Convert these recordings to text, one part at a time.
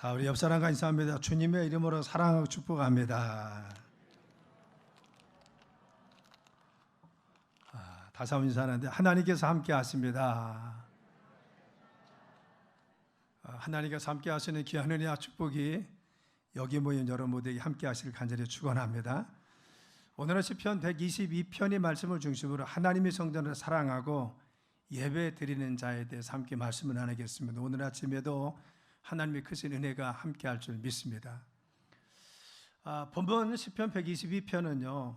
자, 우리 옆 사람과 인사합니다. 주님의 이름으로 사랑하고 축복합니다. 다시 한번 인사하는데 하나님께서 함께 하십니다. 하나님께서 함께 하시는 귀한 은혜와 축복이 여기 모인 여러분 모두에게 함께 하시길 간절히 축원합니다. 오늘은 시편 122편의 말씀을 중심으로 하나님의 성전을 사랑하고 예배 드리는 자에 대해서 함께 말씀을 나누겠습니다. 오늘 아침에도 하나님의 크신 은혜가 함께 할 줄 믿습니다. 본문 시편 122편은요,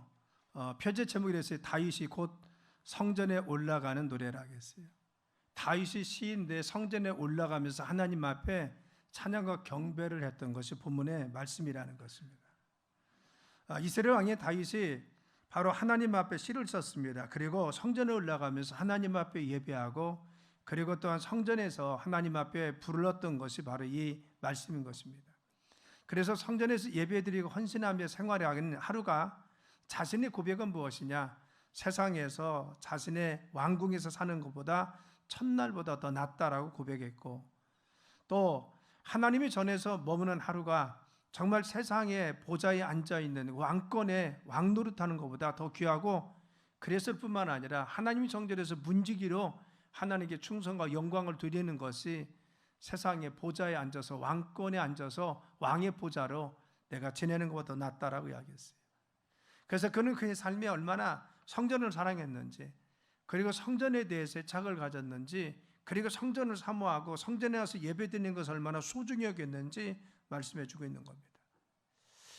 표제 제목이 됐어요. 다윗이 곧 성전에 올라가는 노래라 하겠어요. 다윗이 시인데 성전에 올라가면서 하나님 앞에 찬양과 경배를 했던 것이 본문의 말씀이라는 것입니다. 이스라엘 왕의 다윗이 바로 하나님 앞에 시를 썼습니다. 그리고 성전에 올라가면서 하나님 앞에 예배하고, 그리고 또한 성전에서 하나님 앞에 불렀던 것이 바로 이 말씀인 것입니다. 그래서 성전에서 예배드리고 헌신하며 생활하는 하루가 자신의 고백은 무엇이냐? 세상에서 자신의 왕궁에서 사는 것보다 첫날보다 더 낫다라고 고백했고, 또 하나님의 전에서 머무는 하루가 정말 세상의 보좌에 앉아있는 왕권의 왕노릇하는 것보다 더 귀하고, 그랬을 뿐만 아니라 하나님의 정절에서 문지기로 하나님께 충성과 영광을 드리는 것이 세상의 보좌에 앉아서 왕권에 앉아서 왕의 보좌로 내가 지내는 것보다 더 낫다라고 이야기했어요. 그래서 그는 그의 삶에 얼마나 성전을 사랑했는지, 그리고 성전에 대해서 애착을 가졌는지, 그리고 성전을 사모하고 성전에 와서 예배드리는 것을 얼마나 소중히 여겼는지 말씀해 주고 있는 겁니다.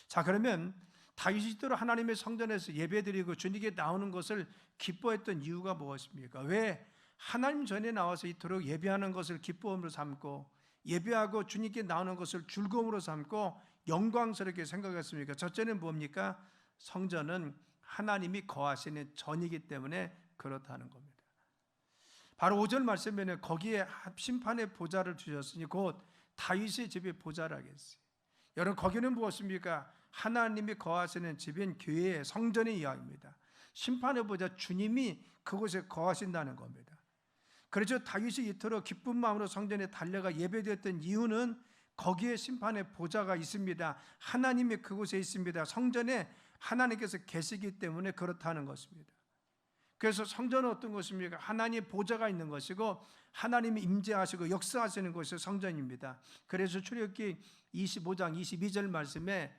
자, 그러면 다윗이 이토록 하나님의 성전에서 예배드리고 주님께 나오는 것을 기뻐했던 이유가 무엇입니까? 왜 하나님 전에 나와서 이토록 예배하는 것을 기쁨으로 삼고, 예배하고 주님께 나오는 것을 즐거움으로 삼고 영광스럽게 생각했습니까? 첫째는 뭡니까? 성전은 하나님이 거하시는 전이기 때문에 그렇다는 겁니다. 바로 5절 말씀에는 거기에 심판의 보좌를 주셨으니 곧 다윗의 집의 보좌라 하겠어요. 여러분, 거기는 무엇입니까? 하나님이 거하시는 집인 교회의 성전의 이야기입니다. 심판의 보좌, 주님이 그곳에 거하신다는 겁니다. 그래서 다윗이 이토록 기쁜 마음으로 성전에 달려가 예배드렸던 이유는 거기에 심판의 보좌가 있습니다. 하나님이 그곳에 있습니다. 성전에 하나님께서 계시기 때문에 그렇다는 것입니다. 그래서 성전은 어떤 것입니까? 하나님의 보좌가 있는 것이고 하나님이 임재하시고 역사하시는 곳이 성전입니다. 그래서 출애굽기 25장 22절 말씀에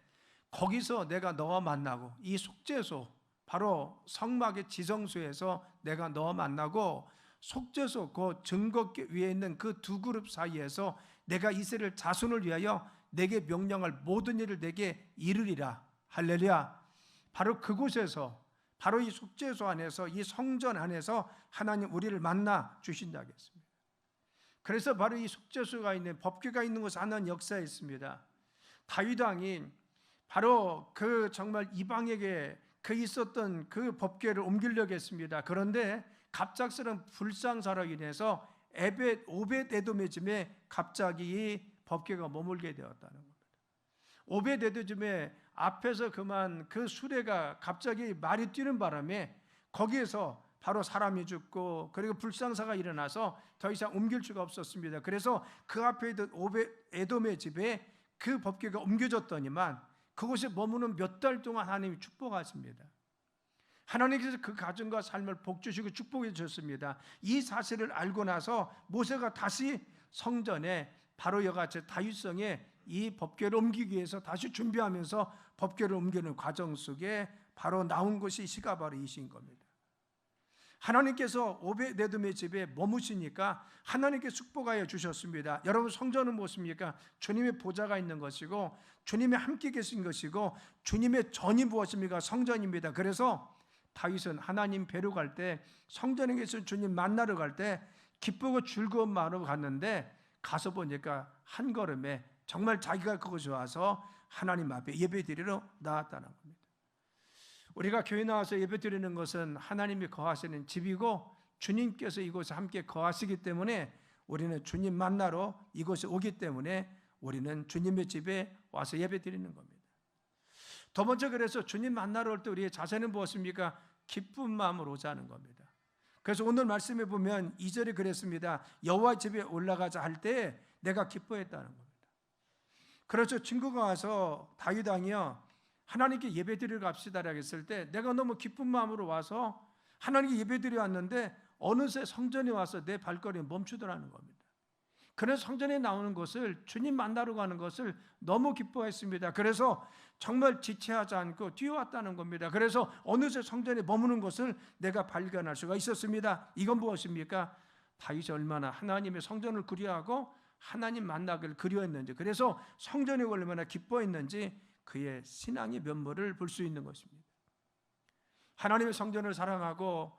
거기서 내가 너와 만나고, 이 속죄소, 바로 성막의 지성소에서 내가 너와 만나고, 속죄소 그 증거 위에 있는 그 두 그룹 사이에서 내가 이스라엘 자손을 위하여 내게 명령할 모든 일을 내게 이르리라. 할렐루야. 바로 그곳에서, 바로 이 속죄소 안에서, 이 성전 안에서 하나님 우리를 만나 주신다 하겠습니다. 그래서 바로 이 속죄소가 있는, 법궤가 있는 곳에 하나님 역사에 있습니다. 다윗 왕이 바로 그 정말 이방에게 그 있었던 그 법궤를 옮기려고 했습니다. 그런데 갑작스러운 불상사로 인해서 오벳에돔의 집에 갑자기 이 법궤가 머물게 되었다는 겁니다. 오벳에돔의 앞에서 그만 그 수레가 갑자기 말이 뛰는 바람에 거기에서 바로 사람이 죽고, 그리고 불상사가 일어나서 더 이상 옮길 수가 없었습니다. 그래서 그 앞에 있던 오벳에돔의 집에 그 법궤가 옮겨졌더니만 그곳에 머무는 몇 달 동안 하나님이 축복하십니다. 하나님께서 그 가정과 삶을 복주시고 축복해 주셨습니다. 이 사실을 알고 나서 모세가 다시 성전에 바로 여같이 다윗성에 이 법궤를 옮기기 위해서 다시 준비하면서 법궤를 옮기는 과정 속에 바로 나온 것이 시가 바로 이신 겁니다. 하나님께서 오벳에돔의 집에 머무시니까 하나님께 축복하여 주셨습니다. 여러분, 성전은 무엇입니까? 주님의 보좌가 있는 것이고 주님이 함께 계신 것이고 주님의 전이 무엇입니까? 성전입니다. 그래서 다윗은 하나님 뵈러 갈 때, 성전에 계신 주님 만나러 갈 때 기쁘고 즐거운 마음으로 갔는데, 가서 보니까 한 걸음에 정말 자기가 그곳에 와서 하나님 앞에 예배드리러 나왔다는 겁니다. 우리가 교회 나와서 예배드리는 것은 하나님이 거하시는 집이고 주님께서 이곳에 함께 거하시기 때문에 우리는 주님 만나러 이곳에 오기 때문에 우리는 주님의 집에 와서 예배드리는 겁니다. 더 먼저, 그래서 주님 만나러 올 때 우리의 자세는 무엇입니까? 기쁜 마음으로 오자는 겁니다. 그래서 오늘 말씀에 보면 2절에 그랬습니다. 여호와 집에 올라가자 할 때 내가 기뻐했다는 겁니다. 그렇죠. 친구가 와서 다윗 왕이요, 하나님께 예배드리러 갑시다라고 했을 때 내가 너무 기쁜 마음으로 와서 하나님께 예배드려 왔는데 어느새 성전에 와서 내 발걸음이 멈추더라는 겁니다. 그래서 성전에 나오는 것을, 주님 만나러 가는 것을 너무 기뻐했습니다. 그래서 정말 지체하지 않고 뛰어왔다는 겁니다. 그래서 어느새 성전에 머무는 것을 내가 발견할 수가 있었습니다. 이건 무엇입니까? 다윗이 얼마나 하나님의 성전을 그리워하고 하나님 만나기를 그리워했는지, 그래서 성전에 얼마나 기뻐했는지 그의 신앙의 면모를 볼 수 있는 것입니다. 하나님의 성전을 사랑하고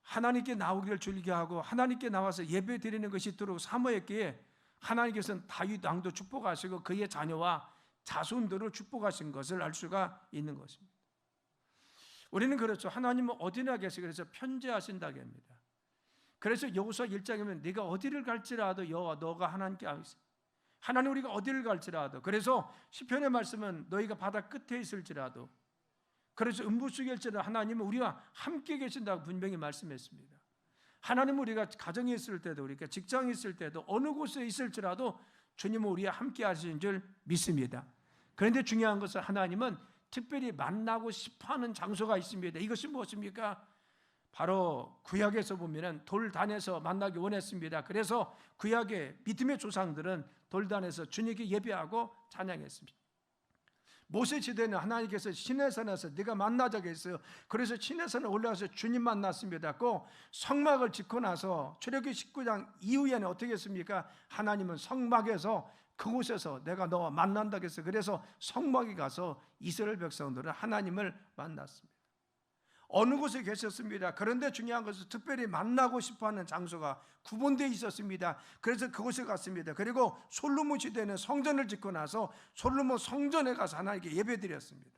하나님께 나오기를 즐겨하고 하나님께 나와서 예배 드리는 것이 있도록 사모했기에 하나님께서는 다윗 왕도 축복하시고 그의 자녀와 자손들을 축복하신 것을 알 수가 있는 것입니다. 우리는 그렇죠. 하나님은 어디나 계시고 그래서 편재하신다고 합니다. 그래서 여호수아 1장에 보면 네가 어디를 갈지라도 여호와 너가 하나님께 하시오. 하나님 우리가 어디를 갈지라도, 그래서 시편의 말씀은 너희가 바다 끝에 있을지라도, 그래서 음부속에 있을지라도 하나님은 우리와 함께 계신다고 분명히 말씀했습니다. 하나님은 우리가 가정에 있을 때도, 우리가 직장에 있을 때도, 어느 곳에 있을지라도 주님은 우리와 함께 하시는 줄 믿습니다. 그런데 중요한 것은 하나님은 특별히 만나고 싶어하는 장소가 있습니다. 이것이 무엇입니까? 바로 구약에서 보면 돌단에서 만나기 원했습니다. 그래서 구약의 믿음의 조상들은 돌단에서 주님께 예배하고 찬양했습니다. 모세 시대는 하나님께서 시내산에서 네가 만나자고 했어요. 그래서 시내산에 올라가서 주님 만났습니다. 꼭 성막을 짓고 나서 출애굽기 19장 이후에는 어떻게 했습니까? 하나님은 성막에서 그곳에서 내가 너와 만난다고 했어요. 그래서 성막에 가서 이스라엘 백성들은 하나님을 만났습니다. 어느 곳에 계셨습니다. 그런데 중요한 것은 특별히 만나고 싶어하는 장소가 구분되어 있었습니다. 그래서 그곳에 갔습니다. 그리고 솔로몬 시대는 성전을 짓고 나서 솔로몬 성전에 가서 하나님께 예배드렸습니다.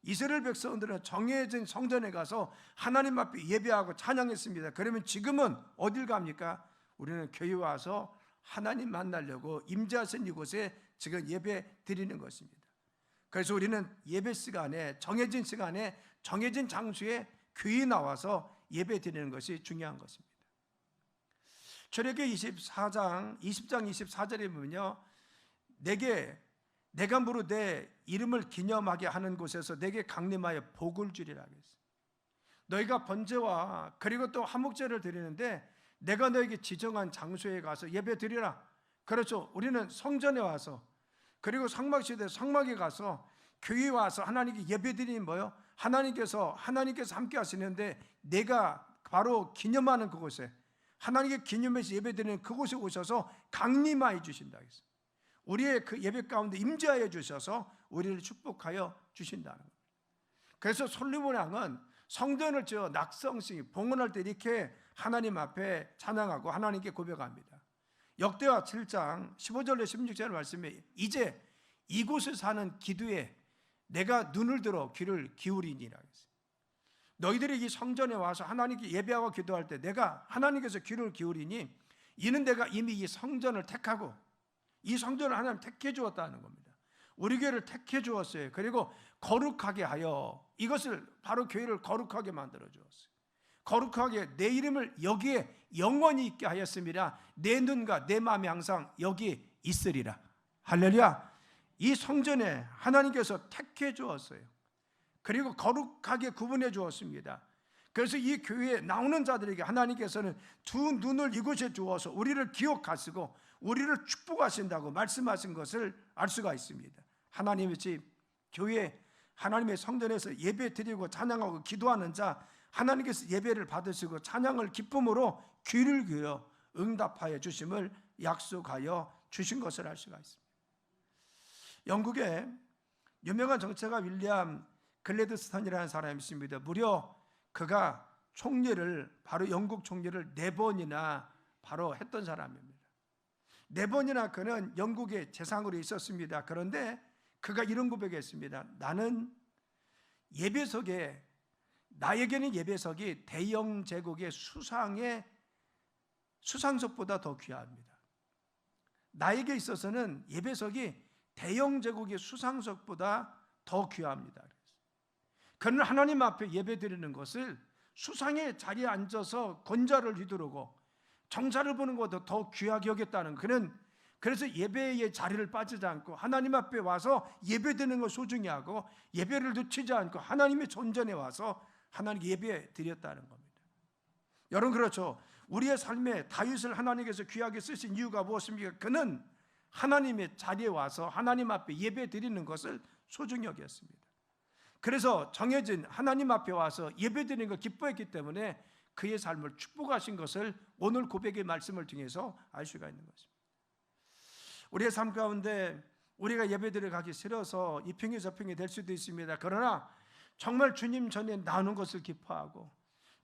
이스라엘 백성들은 정해진 성전에 가서 하나님 앞에 예배하고 찬양했습니다. 그러면 지금은 어딜 갑니까? 우리는 교회 와서 하나님 만나려고 임재하신 이곳에 지금 예배 드리는 것입니다. 그래서 우리는 예배 시간에, 정해진 시간에 정해진 장소에 교회에 나와서 예배 드리는 것이 중요한 것입니다. 출애굽기 20장 24절에 보면요, 내가 무릇 내 이름을 기념하게 하는 곳에서 내게 강림하여 복을 주리라 했어요. 너희가 번제와 그리고 또 화목제를 드리는데 내가 너에게 지정한 장소에 가서 예배 드리라. 그렇죠. 우리는 성전에 와서, 그리고 성막시대 성막에 가서, 교회에 와서 하나님께 예배드리는 뭐예요? 하나님께서 함께 하시는데 내가 바로 기념하는 그곳에, 하나님께 기념해서 예배드리는 그곳에 오셔서 강림하여 주신다 했어요. 우리의 그 예배 가운데 임재하여 주셔서 우리를 축복하여 주신다는 겁니다. 그래서 솔로몬 왕은 성전을 지어 낙성식 봉헌할 때 이렇게 하나님 앞에 찬양하고 하나님께 고백합니다. 역대하 7장 15절로 16절 말씀에 이제 이곳에 사는 기도에 내가 눈을 들어 귀를 기울이니라 했어요. 너희들이 이 성전에 와서 하나님께 예배하고 기도할 때 내가 하나님께서 귀를 기울이니 이는 내가 이미 이 성전을 택하고, 이 성전을 하나님 택해 주었다는 겁니다. 우리 교회를 택해 주었어요. 그리고 거룩하게 하여, 이것을 바로 교회를 거룩하게 만들어 주었어요. 거룩하게 내 이름을 여기에 영원히 있게 하였습니다. 내 눈과 내 마음이 항상 여기 있으리라. 할렐루야. 이 성전에 하나님께서 택해 주었어요. 그리고 거룩하게 구분해 주었습니다. 그래서 이 교회에 나오는 자들에게 하나님께서는 두 눈을 이곳에 주어서 우리를 기억하시고 우리를 축복하신다고 말씀하신 것을 알 수가 있습니다. 하나님의 집, 교회, 하나님의 성전에서 예배 드리고 찬양하고 기도하는 자, 하나님께서 예배를 받으시고 찬양을 기쁨으로 귀를 기울여 응답하여 주심을 약속하여 주신 것을 알 수가 있습니다. 영국의 유명한 정치가 윌리엄 글래드스턴이라는 사람이 있습니다. 무려 그가 총리를, 바로 영국 총리를 4번이나 바로 했던 사람입니다. 4번이나 그는 영국의 재상으로 있었습니다. 그런데 그가 이런 고백했습니다. 나는 예배석에, 나에게는 예배석이 대영 제국의 수상석보다 더 귀합니다. 나에게 있어서는 예배석이 대영 제국의 수상석보다 더 귀합니다. 그는 하나님 앞에 예배드리는 것을 수상의 자리에 앉아서 건자를 휘두르고 정사를 보는 것보다 더 귀하게 여겼다는, 그는 그래서 예배의 자리를 빠지지 않고 하나님 앞에 와서 예배드리는 걸 소중히 하고 예배를 놓치지 않고 하나님의 존전에 와서 하나님께 예배 드렸다는 겁니다. 여러분 그렇죠? 우리의 삶에 다윗을 하나님께서 귀하게 쓰신 이유가 무엇입니까? 그는 하나님의 자리에 와서 하나님 앞에 예배 드리는 것을 소중히 여겼습니다. 그래서 정해진 하나님 앞에 와서 예배 드리는 걸 기뻐했기 때문에 그의 삶을 축복하신 것을 오늘 고백의 말씀을 통해서 알 수가 있는 것입니다. 우리의 삶 가운데 우리가 예배드려 가기 싫어서 이평이 저평이 될 수도 있습니다. 그러나 정말 주님 전에 나오는 것을 기뻐하고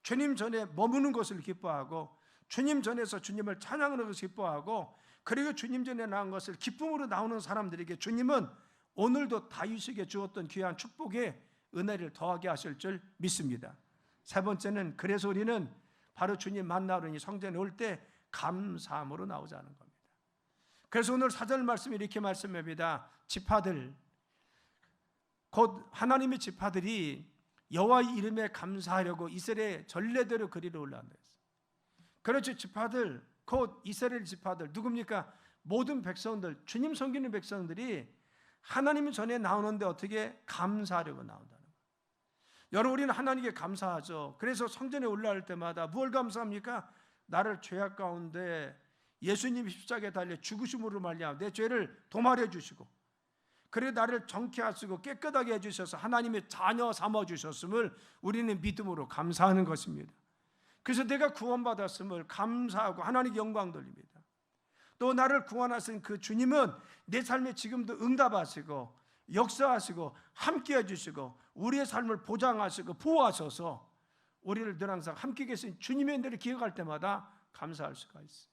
주님 전에 머무는 것을 기뻐하고 주님 전에서 주님을 찬양하는 것을 기뻐하고 그리고 주님 전에 나온 것을 기쁨으로 나오는 사람들에게 주님은 오늘도 다윗에게 주었던 귀한 축복의 은혜를 더하게 하실 줄 믿습니다. 세 번째는 그래서 우리는 바로 주님 만나러 성전에 올 때 감사함으로 나오자는 겁니다. 그래서 오늘 4절 말씀이 이렇게 말씀합니다. 지파들 곧 하나님의 지파들이 여호와의 이름에 감사하려고 이스라엘 전례대로 그리로 올라온다 했어요. 그렇죠. 지파들 곧 이스라엘 지파들 누굽니까? 모든 백성들, 주님 섬기는 백성들이 하나님 전에 나오는데 어떻게 감사하려고 나온다는 거예요. 여러분 우리는 하나님께 감사하죠. 그래서 성전에 올라올 때마다 무엇을 감사합니까? 나를 죄악 가운데 예수님 십자가에 달려 죽으심으로 말미암아 내 죄를 도말해 주시고 그래 나를 정케 하시고 깨끗하게 해주셔서 하나님의 자녀 삼아주셨음을 우리는 믿음으로 감사하는 것입니다. 그래서 내가 구원받았음을 감사하고 하나님께 영광 돌립니다. 또 나를 구원하신 그 주님은 내 삶에 지금도 응답하시고 역사하시고 함께 해주시고 우리의 삶을 보장하시고 보호하셔서 우리를 늘 항상 함께 계신 주님의 은혜를 기억할 때마다 감사할 수가 있어요.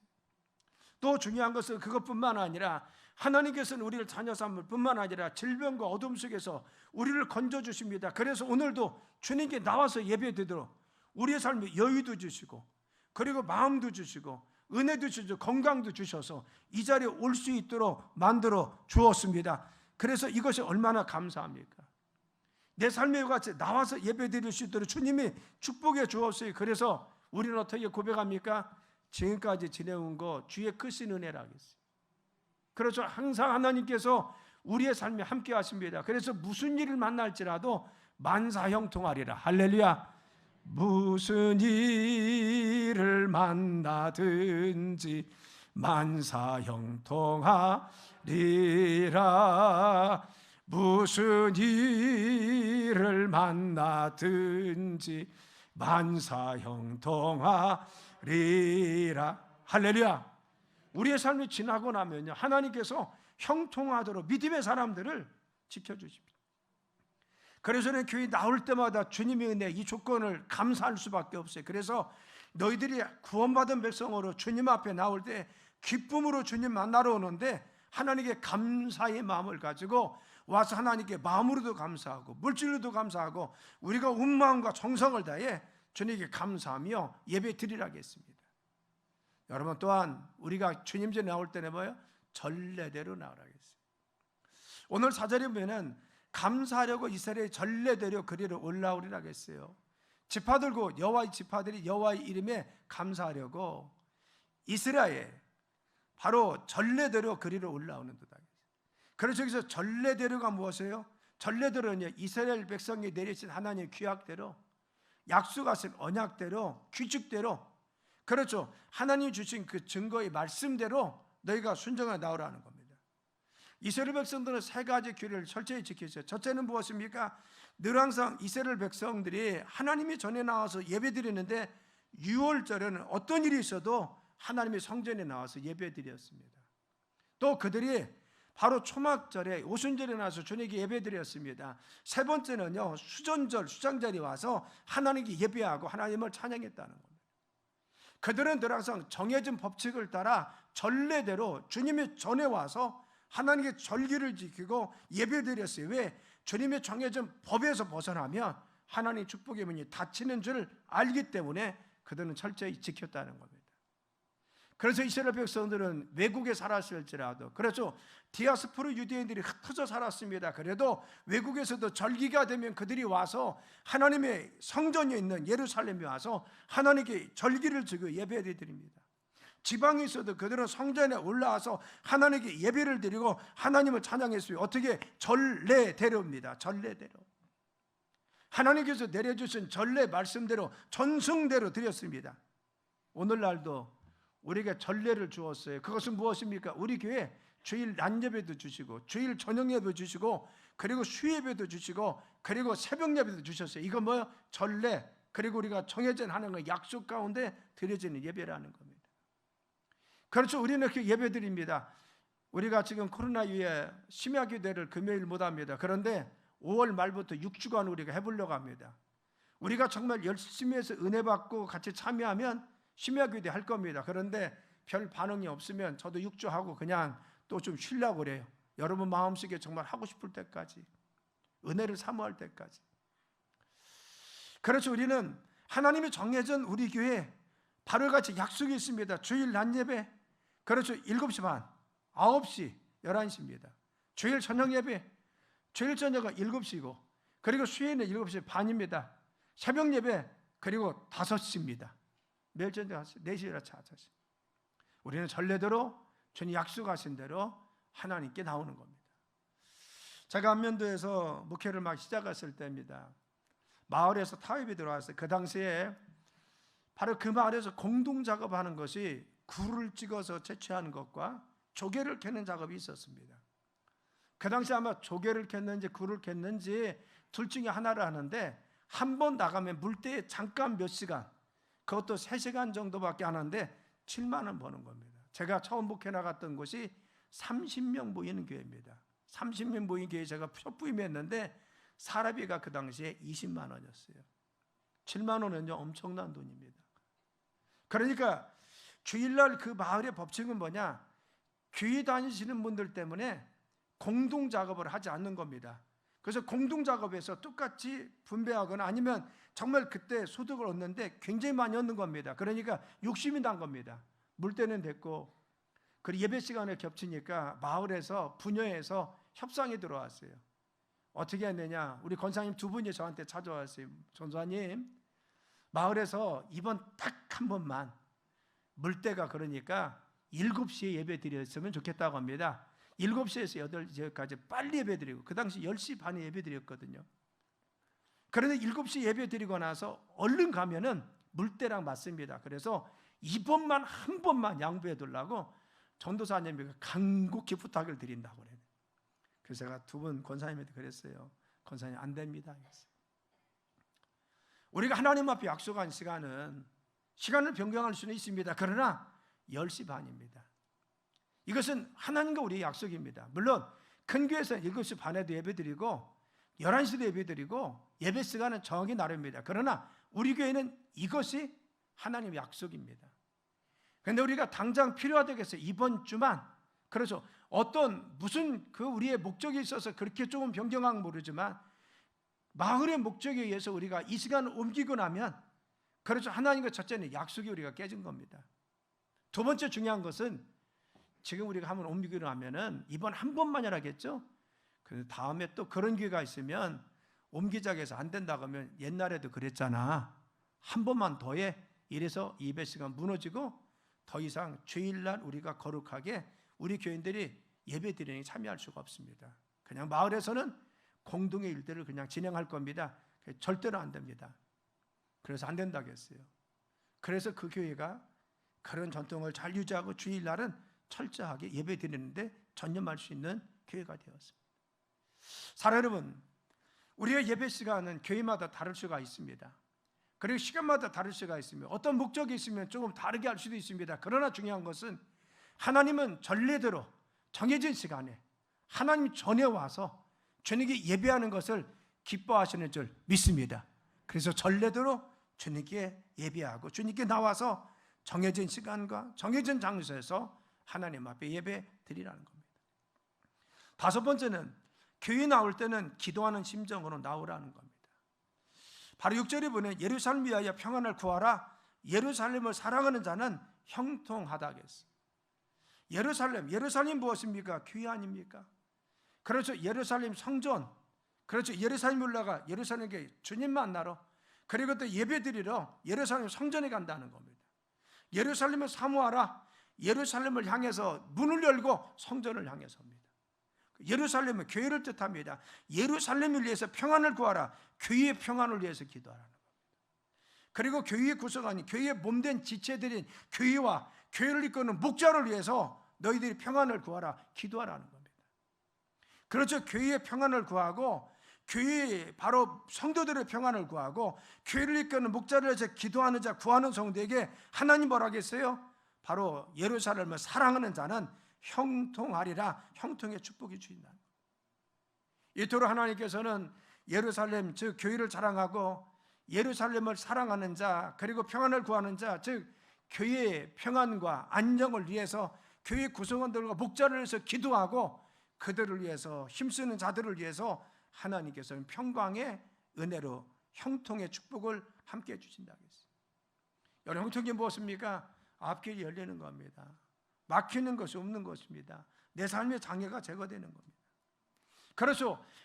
또 중요한 것은 그것뿐만 아니라 하나님께서는 우리를 자녀 삼을 뿐만 아니라 질병과 어둠 속에서 우리를 건져주십니다. 그래서 오늘도 주님께 나와서 예배드리도록 우리의 삶에 여유도 주시고 그리고 마음도 주시고 은혜도 주시고 건강도 주셔서 이 자리에 올 수 있도록 만들어 주었습니다. 그래서 이것이 얼마나 감사합니까? 내 삶에 같이 나와서 예배드릴 수 있도록 주님이 축복해 주었어요. 그래서 우리는 어떻게 고백합니까? 지금까지 지내온 거 주의 크신 은혜라 하겠어요. 그렇죠. 항상 하나님께서 우리의 삶에 함께 하십니다. 그래서 무슨 일을 만날지라도 만사형통하리라. 할렐루야. 무슨 일을 만나든지 만사형통하리라. 무슨 일을 만나든지 만사형통하리라. 할렐루야. 우리의 삶이 지나고 나면요 하나님께서 형통하도록 믿음의 사람들을 지켜주십니다. 그래서 교회 나올 때마다 주님의 은혜 이 조건을 감사할 수밖에 없어요. 그래서 너희들이 구원받은 백성으로 주님 앞에 나올 때 기쁨으로 주님 만나러 오는데 하나님께 감사의 마음을 가지고 와서 하나님께 마음으로도 감사하고 물질로도 감사하고 우리가 온 마음과 정성을 다해 주님께 감사하며 예배 드리라겠습니다. 여러분 또한 우리가 주님 전에 나올 때는 뭐예요? 전례대로 나오라겠어요. 오늘 4절에 보면은 감사하려고 이스라엘 전례대로 그리로 올라오리라겠어요. 지파들 곧 여호와의 지파들이 여호와의 이름에 감사하려고 이스라엘 바로 전례대로 그리로 올라오는 듯 하겠어요. 그래서 여기서 전례대로가 무엇이에요? 전례대로는 이스라엘 백성이 내리신 하나님의 규약대로 약속하신 언약대로 규칙대로 그렇죠. 하나님이 주신 그 증거의 말씀대로 너희가 순종하여 나오라는 겁니다. 이스라엘 백성들은 세 가지 규례를 철저히 지켰어요. 첫째는 무엇입니까? 늘 항상 이스라엘 백성들이 하나님이 전에 나와서 예배드리는데 6월절에는 어떤 일이 있어도 하나님의 성전에 나와서 예배드렸습니다. 또 그들이 바로 초막절에 오순절에 나와서 주님께 예배드렸습니다. 세 번째는요 수전절 수장절에 와서 하나님께 예배하고 하나님을 찬양했다는 겁니다. 그들은 늘 항상 정해진 법칙을 따라 전례대로 주님의 전에 와서 하나님께 절기를 지키고 예배드렸어요. 왜? 주님의 정해진 법에서 벗어나면 하나님의 축복의 문이 닫히는 줄 알기 때문에 그들은 철저히 지켰다는 겁니다. 그래서 이스라엘 백성들은 외국에 살았을지라도 그렇죠. 디아스포라 유대인들이 흩어져 살았습니다. 그래도 외국에서도 절기가 되면 그들이 와서 하나님의 성전이 있는 예루살렘에 와서 하나님께 절기를 지고 예배를 드립니다. 지방에 있어도 그들은 성전에 올라와서 하나님께 예배를 드리고 하나님을 찬양했어요. 어떻게? 전례대로입니다. 전례대로. 하나님께서 내려주신 전례 말씀대로 전승대로 드렸습니다. 오늘날도 우리에게 전례를 주었어요. 그것은 무엇입니까? 우리 교회 주일 낮 예배도 주시고 주일 저녁 예배도 주시고 그리고 수예배도 주시고 그리고 새벽 예배도 주셨어요. 이거 뭐요? 전례. 그리고 우리가 정해진 하나님의 약속 가운데 드려지는 예배라는 겁니다. 그렇죠. 우리는 이렇게 예배 드립니다. 우리가 지금 코로나 이후에 심야기도를 금요일 못합니다. 그런데 5월 말부터 6주간 우리가 해보려고 합니다. 우리가 정말 열심히 해서 은혜 받고 같이 참여하면 심야기도 할 겁니다. 그런데 별 반응이 없으면 저도 6주 하고 그냥 또 좀 쉬려고 그래요. 여러분 마음속에 정말 하고 싶을 때까지, 은혜를 사모할 때까지. 그렇죠. 우리는 하나님이 정해진 우리 교회 바로같이 약속이 있습니다. 주일 낮 예배, 그렇죠. 7시 반, 9시, 11시입니다. 주일 저녁 예배, 주일 저녁은 7시고 그리고 수요일은 7시 반입니다. 새벽 예배 그리고 5시입니다. 매일 저녁 4시라 5시. 우리는 전례대로 주님 약속하신 대로 하나님께 나오는 겁니다. 제가 안면도에서 목회를 막 시작했을 때입니다. 마을에서 타협이 들어왔어요. 그 당시에 바로 그 마을에서 공동 작업하는 것이 굴을 찍어서 채취하는 것과 조개를 캐는 작업이 있었습니다. 그 당시 아마 조개를 캤는지 굴을 캤는지 둘 중에 하나를 하는데 한 번 나가면 물때에 잠깐 몇 시간, 그것도 3시간 정도밖에 안 하는데 7만 원 버는 겁니다. 제가 처음 목회 나갔던 곳이 30명 모이는 교회입니다. 30명 모인 교회에 제가 첫 부임했는데 사례비가 그 당시에 20만 원이었어요. 7만 원은요 엄청난 돈입니다. 그러니까 주일날 그 마을의 법칙은 뭐냐? 교회 다니시는 분들 때문에 공동 작업을 하지 않는 겁니다. 그래서 공동 작업에서 똑같이 분배하거나 아니면 정말 그때 소득을 얻는데 굉장히 많이 얻는 겁니다. 그러니까 욕심이 난 겁니다. 물때는 됐고 그리고 예배 시간에 겹치니까 마을에서 분여해서 협상이 들어왔어요. 어떻게 했느냐? 우리 권사님 2분이 저한테 찾아왔어요. 전사님, 마을에서 이번 딱 한 번만 물때가 그러니까 7시에 예배 드렸으면 좋겠다고 합니다. 7시에서 8시까지 빨리 예배 드리고, 그 당시 10시 반에 예배 드렸거든요. 그런데 7시 예배 드리고 나서 얼른 가면은 물때랑 맞습니다. 그래서 이번만 한 번만 양보해 두려고 전도사님이 간곡히 부탁을 드린다고 그래요. 그래서 제가 2분 권사님한테 그랬어요. 권사님 안 됩니다. 우리가 하나님 앞에 약속한 시간을 변경할 수는 있습니다. 그러나 10시 반입니다. 이것은 하나님과 우리의 약속입니다. 물론 큰 교회에서는 7시 반에도 예배드리고 11시도 예배드리고 예배 시간은 정하기 나름입니다. 그러나 우리 교회는 이것이 하나님의 약속입니다. 그런데 우리가 당장 필요하다겠어요. 이번 주만, 그렇죠, 무슨 우리의 목적이 있어서 그렇게 조금 변경한 모르지만 마을의 목적에 의해서 우리가 이 시간을 옮기고 나면, 그렇죠, 하나님과 첫째는 약속이 우리가 깨진 겁니다. 두 번째 중요한 것은 지금 우리가 한번 옮기고 나면은 이번 한 번만이라겠죠. 그 다음에 또 그런 기회가 있으면 옮기자고 해서 안 된다고 하면 옛날에도 그랬잖아, 한 번만 더 해, 이래서 예배시간 무너지고 더 이상 주일날 우리가 거룩하게 우리 교인들이 예배 드리는 참여할 수가 없습니다. 그냥 마을에서는 공동의 일들을 그냥 진행할 겁니다. 절대로 안 됩니다. 그래서 안 된다고 했어요. 그래서 그 교회가 그런 전통을 잘 유지하고 주일날은 철저하게 예배 드리는데 전념할 수 있는 교회가 되었습니다. 사랑 여러분, 우리의 예배 시간은 교회마다 다를 수가 있습니다. 그리고 시간마다 다를 수가 있으며 어떤 목적이 있으면 조금 다르게 할 수도 있습니다. 그러나 중요한 것은 하나님은 전례대로 정해진 시간에 하나님 전에 와서 주님께 예배하는 것을 기뻐하시는 줄 믿습니다. 그래서 전례대로 주님께 예배하고 주님께 나와서 정해진 시간과 정해진 장소에서 하나님 앞에 예배 드리라는 겁니다. 5번째는 교회 나올 때는 기도하는 심정으로 나오라는 겁니다. 바로 6절에 보면 예루살렘 위하여 평안을 구하라, 예루살렘을 사랑하는 자는 형통하다 하겠어요. 예루살렘 무엇입니까? 교회 아닙니까? 그렇죠, 예루살렘 성전, 그렇죠, 예루살렘 올라가 예루살렘에 주님 만나러, 그리고 또 예배 드리러 예루살렘 성전에 간다는 겁니다. 예루살렘을 사모하라, 예루살렘을 향해서 문을 열고 성전을 향해서 옵니다. 예루살렘은 교회를 뜻합니다. 예루살렘을 위해서 평안을 구하라. 교회의 평안을 위해서 기도하라는 겁니다. 그리고 교회의 구성원이 교회의 몸된 지체들인 교회와 교회를 이끄는 목자를 위해서 너희들이 평안을 구하라, 기도하라는 겁니다. 그렇죠. 교회의 평안을 구하고 교회 바로 성도들의 평안을 구하고 교회를 이끄는 목자를 위해서 기도하는 자, 구하는 성도에게 하나님 뭐라 하겠어요? 바로 예루살렘을 사랑하는 자는 형통하리라, 형통의 축복이 주인다. 이토록 하나님께서는 예루살렘, 즉 교회를 자랑하고 예루살렘을 사랑하는 자, 그리고 평안을 구하는 자, 즉 교회의 평안과 안정을 위해서 교회 구성원들과 목자를 위해서 기도하고 그들을 위해서 힘쓰는 자들을 위해서 하나님께서는 평강의 은혜로 형통의 축복을 함께 주신다고 했어요. 여러분, 형통이 무엇입니까? 앞길이 열리는 겁니다. 막히는 것이 없는 것입니다. 내 삶의 장애가 제거되는 겁니다.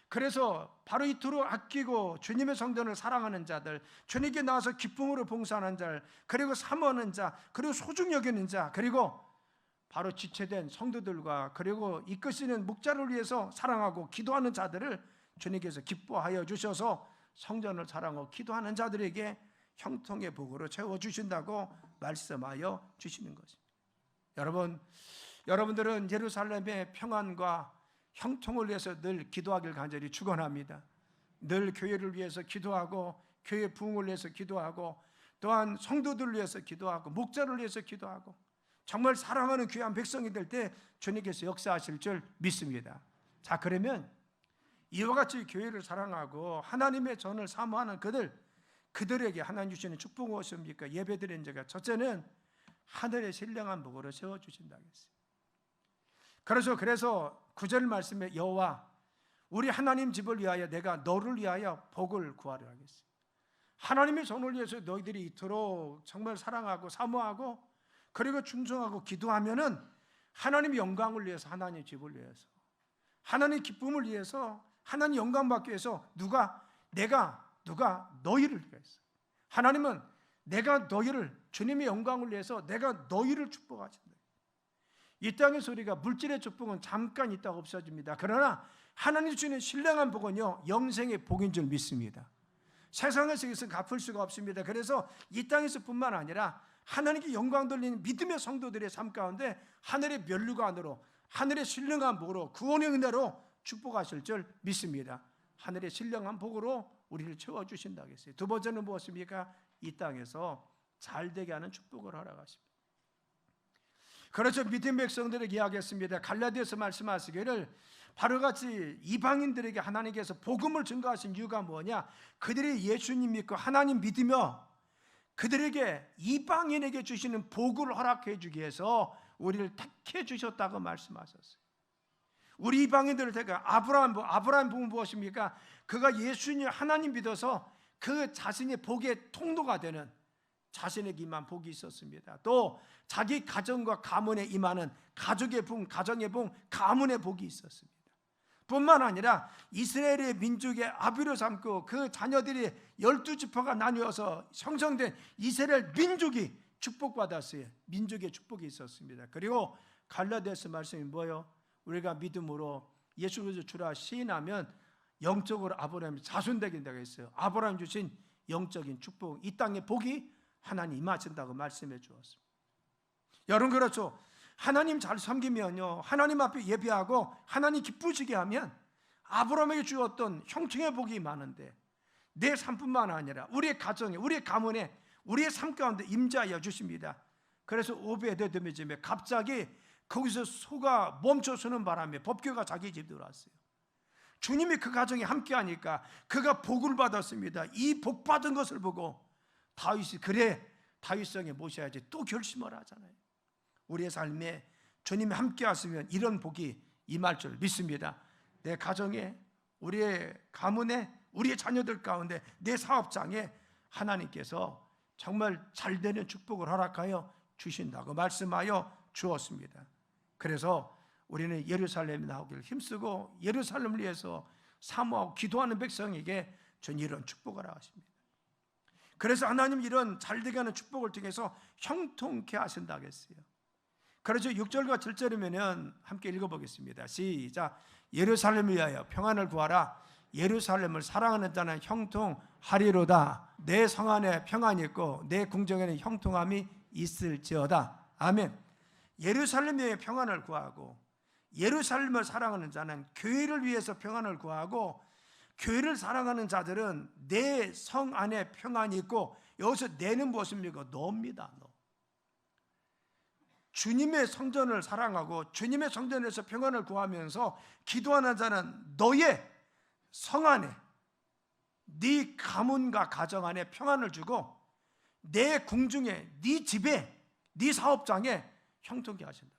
그래서 바로 이토록 아끼고 주님의 성전을 사랑하는 자들, 주님께 나와서 기쁨으로 봉사하는 자, 그리고 사모하는 자, 그리고 소중히 여기는 자, 그리고 바로 지체된 성도들과 그리고 이끄시는 목자를 위해서 사랑하고 기도하는 자들을 주님께서 기뻐하여 주셔서 성전을 사랑하고 기도하는 자들에게 형통의 복으로 채워주신다고 말씀하여 주시는 것입니다. 여러분들은 예루살렘의 평안과 형통을 위해서 늘 기도하길 간절히 축원합니다. 늘 교회를 위해서 기도하고 교회 부흥을 위해서 기도하고 또한 성도들을 위해서 기도하고 목자를 위해서 기도하고 정말 사랑하는 귀한 백성이 될 때 주님께서 역사하실 줄 믿습니다. 자, 그러면 이와 같이 교회를 사랑하고 하나님의 전을 사모하는 그들에게 하나님 주시는 축복은 무엇입니까? 예배드리는 자가 첫째는 하늘의 신령한 복으로 세워주신다고 했어요. 그래서 9절 말씀에 여호와 우리 하나님 집을 위하여 내가 너를 위하여 복을 구하려 하겠어요. 하나님의 전을 위해서 너희들이 이토록 정말 사랑하고 사모하고 그리고 충성하고 기도하면은 하나님의 영광을 위해서, 하나님의 집을 위해서, 하나님의 기쁨을 위해서, 하나님 영광 받기 위해서 누가 너희를 위해서, 하나님은 내가 너희를, 주님의 영광을 위해서 내가 너희를 축복하신다. 이 땅의 소리가 물질의 축복은 잠깐 있다가 없어집니다. 그러나 하나님 주시는 신령한 복은요, 영생의 복인 줄 믿습니다. 세상에서 갚을 수가 없습니다. 그래서 이 땅에서뿐만 아니라 하나님께 영광 돌리는 믿음의 성도들의 삶 가운데 하늘의 면류관으로, 하늘의 신령한 복으로, 구원의 은혜로 축복하실 줄 믿습니다. 하늘의 신령한 복으로 우리를 채워주신다고 했어요. 두 번째는 무엇입니까? 이 땅에서 잘되게 하는 축복을 허락하십니다. 그렇죠. 믿음의 백성들에게 이야기했습니다. 갈라디아서 말씀하시기를 바로같이 이방인들에게 하나님께서 복음을 증거하신 이유가 뭐냐? 그들이 예수님 믿고 하나님 믿으며 그들에게 이방인에게 주시는 복을 허락해 주기 위해서 우리를 택해 주셨다고 말씀하셨어요. 우리 이방인들을 택해 아브라함 복은 무엇입니까? 그가 예수님 하나님 믿어서 그 자신의 복의 통로가 되는 자신에게 임한 복이 있었습니다. 또 자기 가정과 가문에 임하는 가족의 복, 가정의 복, 가문의 복이 있었습니다. 뿐만 아니라 이스라엘의 민족의 아비로 삼고 그 자녀들이 12지파가 나뉘어서 형성된 이스라엘 민족이 축복받았어요. 민족의 축복이 있었습니다. 그리고 갈라디아서 말씀이 뭐예요? 우리가 믿음으로 예수 그리스도 주라 시인하면 영적으로 아브라함이 자손되게 된다고 했어요. 아브라함 주신 영적인 축복, 이 땅의 복이 하나님 임하신다고 말씀해 주었습니다. 여러분, 그렇죠. 하나님 잘 섬기면요, 하나님 앞에 예배하고 하나님 기쁘시게 하면 아브라함에게 주었던 형통의 복이 많은데 내 삶뿐만 아니라 우리의 가정에, 우리의 가문에, 우리의 삶 가운데 임재하여 주십니다. 그래서 오베데돔의 집에 갑자기 거기서 소가 멈춰서는 바람에 법궤가 자기 집에 들어왔어요. 주님이 그 가정에 함께하니까 그가 복을 받았습니다. 이 복 받은 것을 보고 다윗이 그래 다윗성에 모셔야지 또 결심을 하잖아요. 우리의 삶에 주님이 함께 하시면 이런 복이 임할 줄 믿습니다. 내 가정에, 우리의 가문에, 우리의 자녀들 가운데, 내 사업장에 하나님께서 정말 잘되는 축복을 허락하여 주신다고 말씀하여 주었습니다. 그래서 우리는 예루살렘에 나오기를 힘쓰고 예루살렘을 위해서 사모하고 기도하는 백성에게 전 이런 축복을 하십니다. 그래서 하나님 이런 잘되게 하는 축복을 통해서 형통케 하신다고 했어요. 그렇죠. 6절과 7절이면 함께 읽어보겠습니다. 시작. 예루살렘을 위하여 평안을 구하라. 예루살렘을 사랑하는 자는 형통하리로다. 내 성 안에 평안이 있고 내 궁정에는 형통함이 있을지어다. 아멘. 예루살렘에 평안을 구하고 예루살렘을 사랑하는 자는 교회를 위해서 평안을 구하고 교회를 사랑하는 자들은 내 성 안에 평안이 있고, 여기서 내는 무엇입니까? 너입니다. 너. 주님의 성전을 사랑하고 주님의 성전에서 평안을 구하면서 기도하는 자는 너의 성 안에, 네 가문과 가정 안에 평안을 주고 내 궁중에, 네 집에, 네 사업장에 형통케 하신다.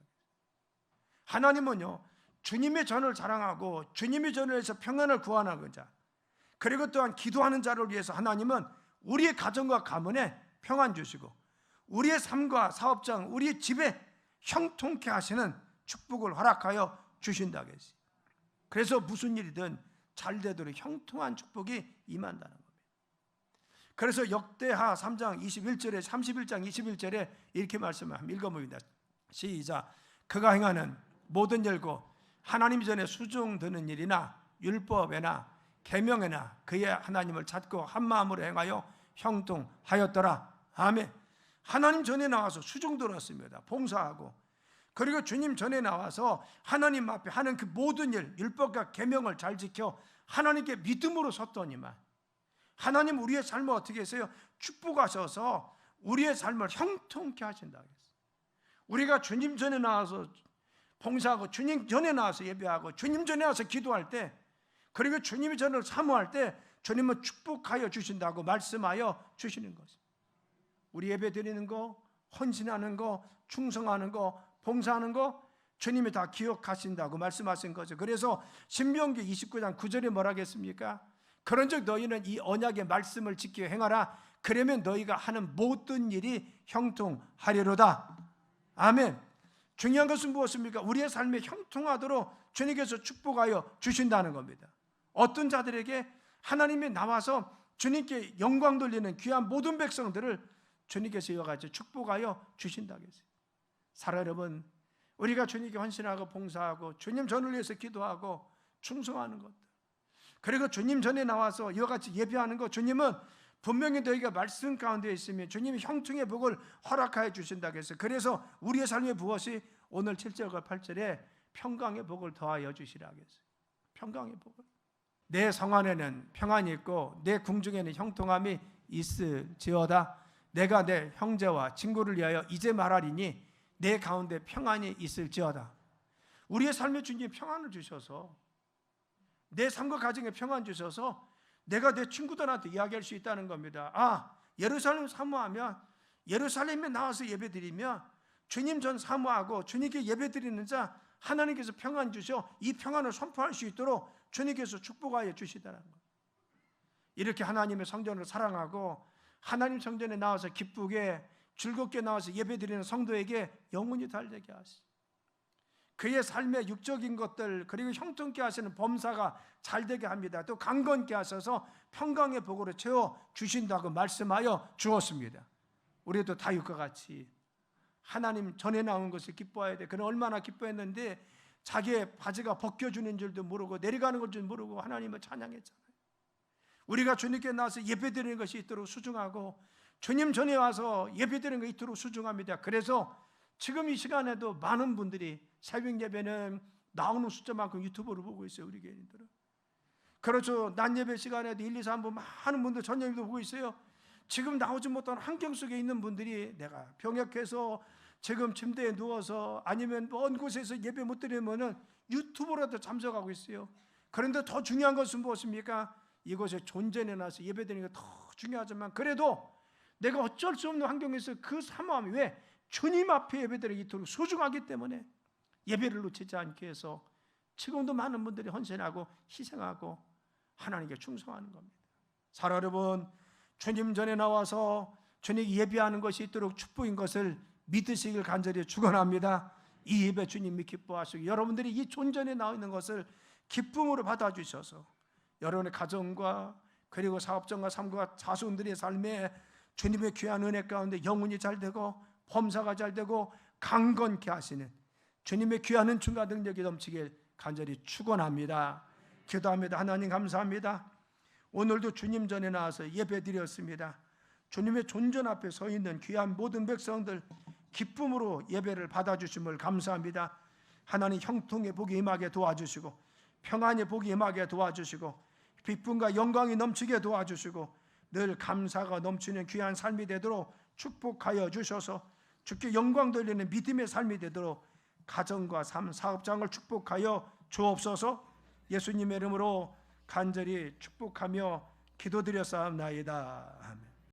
하나님은요, 주님의 전을 사랑하고 주님의 전을 해서 평안을 구하는 자, 그리고 또한 기도하는 자를 위해서 하나님은 우리의 가정과 가문에 평안 주시고 우리의 삶과 사업장, 우리의 집에 형통케 하시는 축복을 허락하여 주신다고 했어요. 그래서 무슨 일이든 잘 되도록 형통한 축복이 임한다는 겁니다. 그래서 역대하 3장 21절에 31장 21절에 이렇게 말씀을 한번 읽어봅니다. 시작. 그가 행하는 모든 일고 하나님 전에 수종드는 일이나 율법에나 계명에나 그의 하나님을 찾고 한 마음으로 행하여 형통하였더라. 아멘. 하나님 전에 나와서 수종 들었습니다. 봉사하고, 그리고 주님 전에 나와서 하나님 앞에 하는 그 모든 일, 율법과 계명을 잘 지켜 하나님께 믿음으로 섰더니만 하나님 우리의 삶을 어떻게 했어요? 축복하셔서 우리의 삶을 형통케 하신다. 우리가 주님 전에 나와서 봉사하고 주님 전에 나와서 예배하고 주님 전에 와서 기도할 때, 그리고 주님의 전을 사모할 때 주님은 축복하여 주신다고 말씀하여 주시는 것입니다. 우리 예배 드리는 거, 헌신하는 거, 충성하는 거, 봉사하는 거 주님이 다 기억하신다고 말씀하신 거죠. 그래서 신명기 29장 9절에 뭐라 하겠습니까? 그런즉 너희는 이 언약의 말씀을 지켜 행하라. 그러면 너희가 하는 모든 일이 형통하리로다. 아멘. 중요한 것은 무엇입니까? 우리의 삶에 형통하도록 주님께서 축복하여 주신다는 겁니다. 어떤 자들에게 하나님이 나와서 주님께 영광 돌리는 귀한 모든 백성들을 주님께서 이와같이 축복하여 주신다고 했어요. 사랑 여러분, 우리가 주님께 헌신하고 봉사하고 주님 전을 위해서 기도하고 충성하는 것들, 그리고 주님 전에 나와서 이와 같이 예배하는 것, 주님은 분명히 너희가 말씀 가운데 있으면 주님이 형통의 복을 허락하여 주신다고 했어요. 그래서 우리의 삶에 무엇이 오늘 7절과 8절에 평강의 복을 더하여 주시라고 했어요. 평강의 복을. 내 성 안에는 평안이 있고 내 궁중에는 형통함이 있을지어다. 내가 내 형제와 친구를 위하여 이제 말하리니 내 가운데 평안이 있을지어다. 우리의 삶에 주님 평안을 주셔서, 내 삶과 가정에 평안 주셔서 내가 내 친구들한테 이야기할 수 있다는 겁니다. 아, 예루살렘 사모하면, 예루살렘에 나와서 예배드리면 주님 전 사모하고 주님께 예배드리는 자 하나님께서 평안 주셔 이 평안을 선포할 수 있도록 주님께서 축복하여 주시다는 것. 이렇게 하나님의 성전을 사랑하고 하나님 성전에 나와서 기쁘게 즐겁게 나와서 예배드리는 성도에게 영혼이 달되게 하시, 그의 삶의 육적인 것들 그리고 형통케 하시는 범사가 잘되게 합니다. 또 강건케 하셔서 평강의 복으로 채워 주신다고 말씀하여 주었습니다. 우리도 다윗과 같이 하나님 전에 나온 것을 기뻐해야 돼. 그는 얼마나 기뻐했는데 자기의 바지가 벗겨주는 줄도 모르고 내려가는 줄 모르고 하나님을 찬양했잖아요. 우리가 주님께 나와서 예배드리는 것이 있도록 수중하고 주님 전에 와서 예배드리는 것이 있도록 수중합니다. 그래서 지금 이 시간에도 많은 분들이 새벽 예배는 나오는 숫자만큼 유튜브로 보고 있어요. 우리 교인들은. 그렇죠. 낮 예배 시간에도 1, 2, 3분 많은 분들 저녁에도 보고 있어요. 지금 나오지 못한 환경 속에 있는 분들이 내가 병약해서 지금 침대에 누워서 아니면 먼 곳에서 예배 못 드리면은 유튜브로도 참석하고 있어요. 그런데 더 중요한 것은 무엇입니까? 이곳에 존재해 놔서 예배드리는 게 더 중요하지만 그래도 내가 어쩔 수 없는 환경에서 그 사모함이 왜? 주님 앞에 예배드리기 이토록 소중하기 때문에 예배를 놓치지 않게 해서 지금도 많은 분들이 헌신하고 희생하고 하나님께 충성하는 겁니다. 사랑 여러분, 주님 전에 나와서 주님 예배하는 것이 있도록 축복인 것을 믿으시길 간절히 축원합니다. 이 예배 주님이 기뻐하시고 여러분들이 이 존전에 나와 있는 것을 기쁨으로 받아주셔서 여러분의 가정과 그리고 사업장과 삶과 자손들의 삶에 주님의 귀한 은혜 가운데 영혼이 잘 되고 범사가 잘 되고 강건케 하시는 주님의 귀한 충과 능력이 넘치길 간절히 축원합니다. 기도합니다. 하나님 감사합니다. 오늘도 주님 전에 나와서 예배드렸습니다. 주님의 존전 앞에 서 있는 귀한 모든 백성들 기쁨으로 예배를 받아주심을 감사합니다. 하나님 형통의 복이 임하게 도와주시고 평안의 복이 임하게 도와주시고 기쁨과 영광이 넘치게 도와주시고 늘 감사가 넘치는 귀한 삶이 되도록 축복하여 주셔서 주께 영광 돌리는 믿음의 삶이 되도록 가정과 삶, 사업장을 축복하여 주옵소서. 예수님의 이름으로 간절히 축복하며 기도드렸사옵나이다. 아멘.